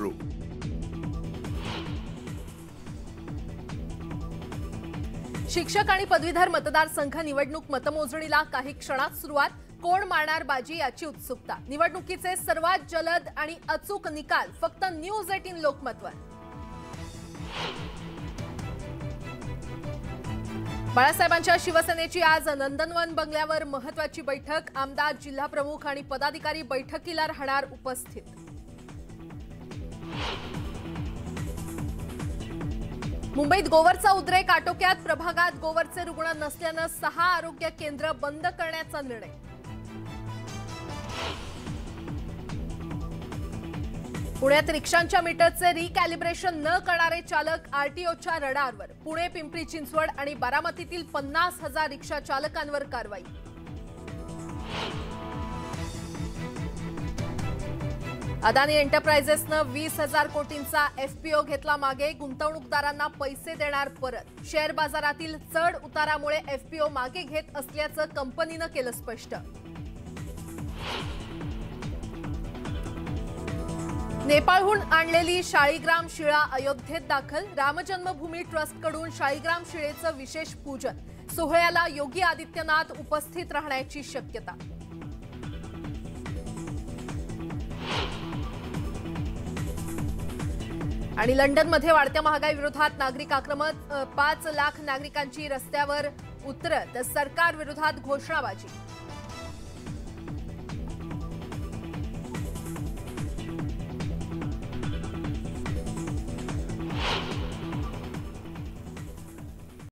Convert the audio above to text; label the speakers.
Speaker 1: Metro.
Speaker 2: शिक्षक आणि पदवीधर मतदारसंघ निवडणूक मतमोजणीला काही क्षणात सुरुवात। कोण मारणार बाजी याची उत्सुकता। निवडणुकीचे सर्वात जलद आणि अचूक निकाल फक्त न्यूज 18 लोकमतवर। बाळासाहेबांच्या शिवसेनेची आज नंदनवन बंगल्यावर महत्त्वाची बैठक। आमदार, जिल्हाप्रमुख आणि पदाधिकारी बैठकीला राहणार उपस्थित। मुंबईत गोवरचा उद्रेक आटोक्यात। प्रभागात गोवरचे रुग्ण नसल्याने 6 आरोग्य केंद्र बंद करण्याचा निर्णय। पुण्यात रिक्षांच्या मीटरचे रिकॅलिब्रेशन न करणारे चालक आरटीओच्या रडारवर। पुणे, पिंपरी चिंचवड आणि बारामतीतील 50,000 रिक्षा चालकांवर कारवाई। अदानी एंटरप्राइजेसने 20,000 कोटींचा एफपीओ घेतला मागे। गुंतवणूकदारांना पैसे देणार परत। शेअर बाजारातील चढ उतारामुळे एफपीओ मागे घेत असल्याचं कंपनीने केलं स्पष्ट। नेपाळहून आणलेली शाळीग्राम शिळा अयोध्येत दाखल। रामजन्मभूमी ट्रस्टकडून शाळीग्राम शिळेचं विशेष पूजन। सोहळ्याला योगी आदित्यनाथ उपस्थित राहण्याची शक्यता। आणि लंडनमध्ये वाढत्या महागाई विरोधात नागरिक आक्रमक। 5 लाख नागरिकांची रस्त्यावर उतरत सरकार विरोधात घोषणाबाजी।